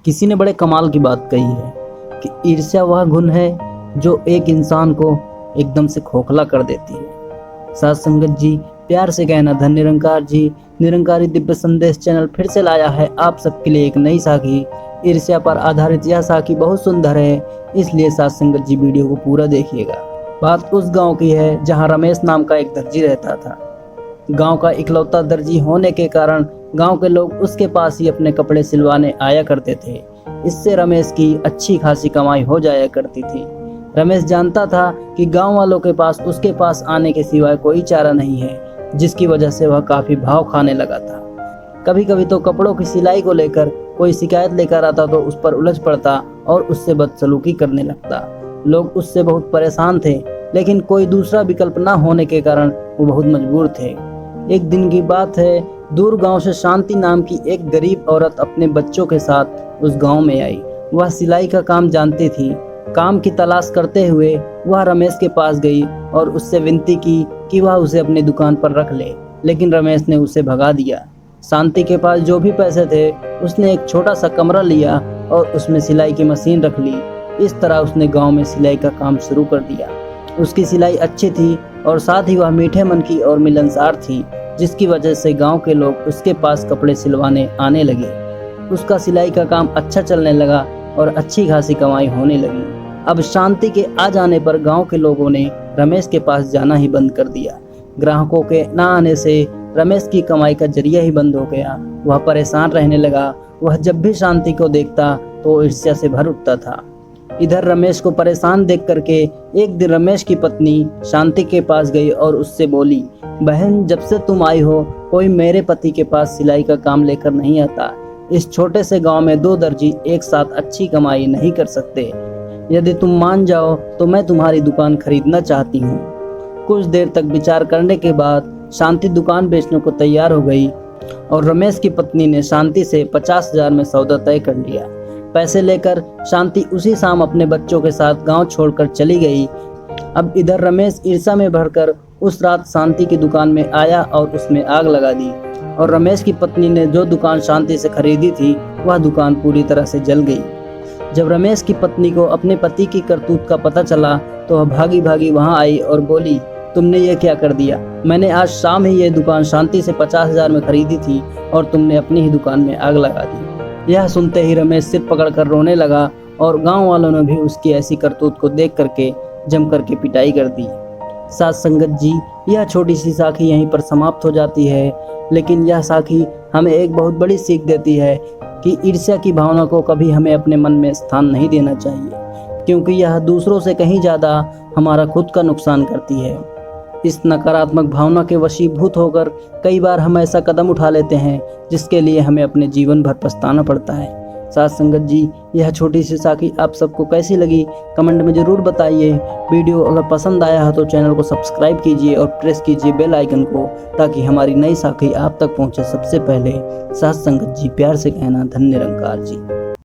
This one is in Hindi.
किसी ने बड़े कमाल की बात कही है कि ईर्ष्या वह गुण है जो एक इंसान को एकदम से खोखला कर देती है। साथ संगत जी, प्यार से कहना धन निरंकार जी। निरंकारी दिव्य संदेश चैनल फिर से लाया है आप सबके लिए एक नई साखी। ईर्ष्या पर आधारित यह साखी बहुत सुंदर है, इसलिए साथ संगत जी वीडियो को पूरा देखिएगा। बात उस गांव की है जहां रमेश नाम का एक दर्जी रहता था। गांव का इकलौता दर्जी होने के कारण गांव के लोग उसके पास ही अपने कपड़े सिलवाने आया करते थे। इससे रमेश की अच्छी खासी कमाई हो जाया करती थी। रमेश जानता था कि गांव वालों के पास उसके पास आने के सिवाय कोई चारा नहीं है, जिसकी वजह से वह काफी भाव खाने लगा था। कभी कभी तो कपड़ों की सिलाई को लेकर कोई शिकायत लेकर आता तो उस पर उलझ पड़ता और उससे बदसलूकी करने लगता। लोग उससे बहुत परेशान थे, लेकिन कोई दूसरा विकल्प न होने के कारण वो बहुत मजबूर थे। एक दिन की बात है, दूर गांव से शांति नाम की एक गरीब औरत अपने बच्चों के साथ उस गांव में आई। वह सिलाई का काम जानती थी। काम की तलाश करते हुए वह रमेश के पास गई और उससे विनती की कि वह उसे अपनी दुकान पर रख ले, लेकिन रमेश ने उसे भगा दिया। शांति के पास जो भी पैसे थे उसने एक छोटा सा कमरा लिया और उसमें सिलाई की मशीन रख ली। इस तरह उसने गांव में सिलाई का काम शुरू कर दिया। उसकी सिलाई अच्छी थी और साथ ही वह मीठे मन की और मिलनसार थी, जिसकी वजह से गांव के लोग उसके पास कपड़े सिलवाने आने लगे। उसका सिलाई का काम अच्छा चलने लगा और अच्छी खासी कमाई होने लगी। अब शांति के आ जाने पर गांव के लोगों ने रमेश के पास जाना ही बंद कर दिया। ग्राहकों के न आने से रमेश की कमाई का जरिया ही बंद हो गया। वह परेशान रहने लगा। वह जब भी शांति को देखता तो ईर्ष्या से भर उठता था। इधर रमेश को परेशान देख करके एक दिन रमेश की पत्नी शांति के पास गई और उससे बोली, बहन, जब से तुम आई हो कोई मेरे पति के पास सिलाई का काम लेकर नहीं आता। इस छोटे से गांव में 2 दर्जी एक साथ अच्छी कमाई नहीं कर सकते। यदि तुम मान जाओ तो मैं तुम्हारी दुकान खरीदना चाहती हूँ। कुछ देर तक विचार करने के बाद शांति दुकान बेचने को तैयार हो गई और रमेश की पत्नी ने शांति से 50,000 में सौदा तय कर लिया। पैसे लेकर शांति उसी शाम अपने बच्चों के साथ गांव छोड़कर चली गई। अब इधर रमेश ईर्ष्या में भरकर उस रात शांति की दुकान में आया और उसमें आग लगा दी और रमेश की पत्नी ने जो दुकान शांति से खरीदी थी वह दुकान पूरी तरह से जल गई। जब रमेश की पत्नी को अपने पति की करतूत का पता चला तो वह भागी भागी वहां आई और बोली, तुमने ये क्या कर दिया? मैंने आज शाम ही ये दुकान शांति से 50,000 में खरीदी थी और तुमने अपनी ही दुकान में आग लगा दी। यह सुनते ही रमेश सिर पकड़कर रोने लगा और गांव वालों ने भी उसकी ऐसी करतूत को देख करके जम करके पिटाई कर दी। साथ संगत जी, यह छोटी सी साखी यहीं पर समाप्त हो जाती है, लेकिन यह साखी हमें एक बहुत बड़ी सीख देती है कि ईर्ष्या की भावना को कभी हमें अपने मन में स्थान नहीं देना चाहिए, क्योंकि यह दूसरों से कहीं ज़्यादा हमारा खुद का नुकसान करती है। इस नकारात्मक भावना के वशीभूत होकर कई बार हम ऐसा कदम उठा लेते हैं जिसके लिए हमें अपने जीवन भर पछताना पड़ता है। साथ संगत जी, यह छोटी सी साखी आप सबको कैसी लगी कमेंट में ज़रूर बताइए। वीडियो अगर पसंद आया हो तो चैनल को सब्सक्राइब कीजिए और प्रेस कीजिए बेल आइकन को, ताकि हमारी नई साखी आप तक पहुंचे सबसे पहले। साथ संगत जी, प्यार से कहना धन निरंकार जी।